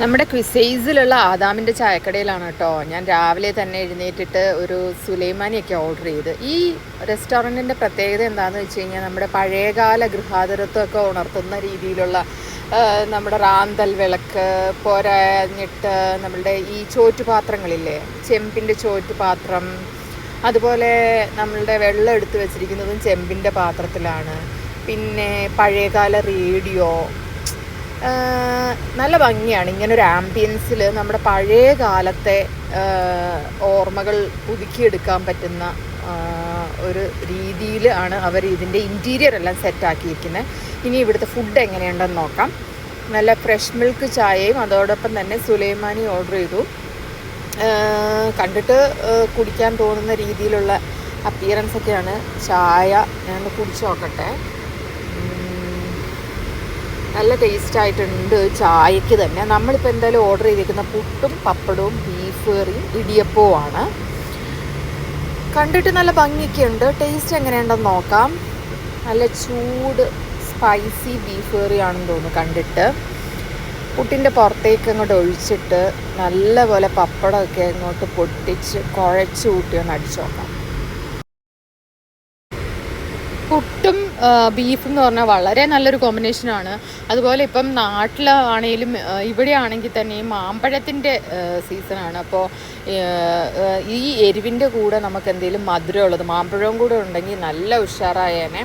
നമ്മുടെ ക്വിസൈസിലുള്ള ആദാമിൻ്റെ ചായക്കടയിലാണ് കേട്ടോ. ഞാൻ രാവിലെ തന്നെ എഴുന്നേറ്റിട്ട് ഒരു സുലൈമാനിയൊക്കെ ഓർഡർ ചെയ്ത്. ഈ റെസ്റ്റോറൻറ്റിൻ്റെ പ്രത്യേകത എന്താണെന്ന് വെച്ച് കഴിഞ്ഞാൽ നമ്മുടെ പഴയകാല ഗൃഹാതുരത്വമൊക്കെ ഉണർത്തുന്ന രീതിയിലുള്ള നമ്മുടെ റാന്തൽ വിളക്ക് പോരാഞ്ഞിട്ട് നമ്മളുടെ ഈ ചോറ്റുപാത്രങ്ങളില്ലേ, ചെമ്പിൻ്റെ ചോറ്റുപാത്രം, അതുപോലെ നമ്മളുടെ വെള്ളം എടുത്ത് വെച്ചിരിക്കുന്നതും ചെമ്പിൻ്റെ പാത്രത്തിലാണ്. പിന്നെ പഴയകാല റേഡിയോ, നല്ല ഭംഗിയാണ്. ഇങ്ങനൊരു ആംബിയൻസിൽ നമ്മുടെ പഴയ കാലത്തെ ഓർമ്മകൾ പുതുക്കിയെടുക്കാൻ പറ്റുന്ന ഒരു രീതിയിൽ ആണ് അവർ ഇതിൻ്റെ ഇൻറ്റീരിയർ എല്ലാം സെറ്റാക്കിയിരിക്കുന്നത്. ഇനി ഇവിടുത്തെ ഫുഡ് എങ്ങനെയുണ്ടെന്ന് നോക്കാം. നല്ല ഫ്രഷ് മിൽക്ക് ചായയും അതോടൊപ്പം തന്നെ സുലൈമാനി ഓർഡർ ചെയ്തു. കണ്ടിട്ട് കുടിക്കാൻ തോന്നുന്ന രീതിയിലുള്ള അപ്പിയറൻസൊക്കെയാണ് ചായ. ഞാനൊന്ന് കുടിച്ച് നോക്കട്ടെ. നല്ല ടേസ്റ്റായിട്ടുണ്ട് ചായക്ക് തന്നെ. നമ്മളിപ്പോൾ എന്തായാലും ഓർഡർ ചെയ്തിരിക്കുന്ന പുട്ടും പപ്പടവും ബീഫ് കറിയും ഇടിയപ്പവുമാണ്. കണ്ടിട്ട് നല്ല ഭംഗിയൊക്കെ ഉണ്ട്. ടേസ്റ്റ് എങ്ങനെയുണ്ടെന്ന് നോക്കാം. നല്ല ചൂട് സ്പൈസി ബീഫ് കറിയാണെന്ന് തോന്നുന്നു കണ്ടിട്ട്. പുട്ടിൻ്റെ പുറത്തേക്ക് അങ്ങോട്ട് ഒഴിച്ചിട്ട് നല്ലപോലെ പപ്പടമൊക്കെ അങ്ങോട്ട് പൊട്ടിച്ച് കുഴച്ച് കൂട്ടി ഒന്ന് അടിച്ചു നോക്കാം. പുട്ടും ബീഫും എന്ന് പറഞ്ഞാൽ വളരെ നല്ലൊരു കോമ്പിനേഷനാണ്. അതുപോലെ ഇപ്പം നാട്ടിലാണെങ്കിലും ഇവിടെ ആണെങ്കിൽ തന്നെ ഈ മാമ്പഴത്തിൻ്റെ സീസണാണ്. അപ്പോൾ ഈ എരിവിൻ്റെ കൂടെ നമുക്ക് എന്തെങ്കിലും മധുരമുള്ളത് മാമ്പഴവും കൂടെ ഉണ്ടെങ്കിൽ നല്ല ഉഷാറായേനെ.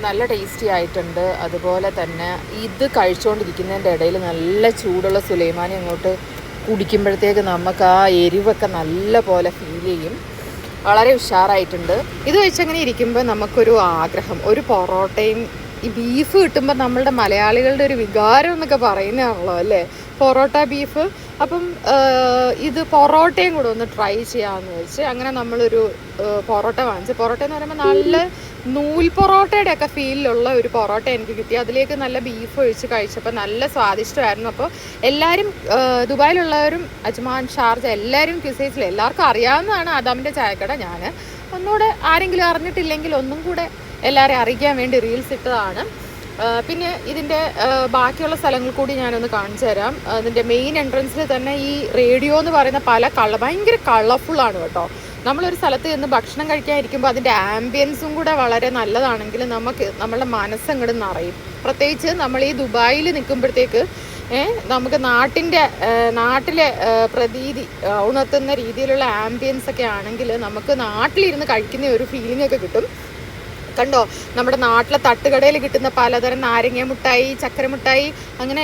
നല്ല ടേസ്റ്റി ആയിട്ടുണ്ട്. അതുപോലെ തന്നെ ഇത് കഴിച്ചുകൊണ്ടിരിക്കുന്നതിൻ്റെ ഇടയിൽ നല്ല ചൂടുള്ള സുലൈമാനി അങ്ങോട്ട് കുടിക്കുമ്പോഴത്തേക്ക് നമുക്ക് ആ എരിവൊക്കെ നല്ല പോലെ ഫീൽ ചെയ്യും. വളരെ ഉഷാറായിട്ടുണ്ട്. ഇത് വെച്ചങ്ങനെ ഇരിക്കുമ്പോൾ നമുക്കൊരു ആഗ്രഹം, ഒരു പൊറോട്ടയും ഈ ബീഫ് കിട്ടുമ്പോൾ നമ്മളുടെ മലയാളികളുടെ ഒരു വികാരം എന്നൊക്കെ പറയുന്നതാണല്ലോ അല്ലേ, പൊറോട്ട ബീഫ്. അപ്പം ഇത് പൊറോട്ടയും കൂടെ ഒന്ന് ട്രൈ ചെയ്യാമെന്ന് വെച്ച് അങ്ങനെ നമ്മളൊരു പൊറോട്ട വാങ്ങിച്ചു. പൊറോട്ട എന്ന് പറയുമ്പോൾ നല്ല നൂൽ പൊറോട്ടയുടെ ഒക്കെ ഫീലിലുള്ള ഒരു പൊറോട്ട എനിക്ക് കിട്ടി. അതിലേക്ക് നല്ല ബീഫ് ഒഴിച്ച് കഴിച്ചപ്പോൾ നല്ല സ്വാദിഷ്ടമായിരുന്നു. അപ്പോൾ എല്ലാവരും ദുബായിലുള്ളവരും അജ്മാൻ ഷാർജ എല്ലാവരും ക്വിസൈസിൽ എല്ലാവർക്കും അറിയാവുന്നതാണ് ആദാമിൻ്റെ ചായക്കട. ഞാൻ ഒന്നുകൂടെ ആരെങ്കിലും അറിഞ്ഞിട്ടില്ലെങ്കിൽ ഒന്നും കൂടെ എല്ലാവരെയും അറിയിക്കാൻ വേണ്ടി റീൽസ് ഇട്ടതാണ്. പിന്നെ ഇതിൻ്റെ ബാക്കിയുള്ള സ്ഥലങ്ങൾ കൂടി ഞാനൊന്ന് കാണിച്ചു തരാം. അതിൻ്റെ മെയിൻ എൻട്രൻസിൽ തന്നെ ഈ റേഡിയോ എന്ന് പറയുന്ന ഭയങ്കര കളർഫുള്ളാണ് കേട്ടോ. നമ്മളൊരു സ്ഥലത്ത് നിന്ന് ഭക്ഷണം കഴിക്കാതിരിക്കുമ്പോൾ അതിൻ്റെ ആംബിയൻസും കൂടെ വളരെ നല്ലതാണെങ്കിൽ നമ്മളുടെ മനസ്സങ്ങോട്ട് നിറയും. പ്രത്യേകിച്ച് നമ്മൾ ഈ ദുബായിൽ നിൽക്കുമ്പോഴത്തേക്ക് നമുക്ക് നാട്ടിലെ പ്രതീതി ഉണർത്തുന്ന രീതിയിലുള്ള ആംബിയൻസ് ഒക്കെ ആണെങ്കിൽ നമുക്ക് നാട്ടിലിരുന്ന് കഴിക്കുന്ന ഒരു ഫീലിംഗ് ഒക്കെ കിട്ടും. കണ്ടോ, നമ്മുടെ നാട്ടിലെ തട്ടുകടയിൽ കിട്ടുന്ന പലതരം നാരങ്ങ മുട്ടായി, ചക്കര മുട്ടായി, അങ്ങനെ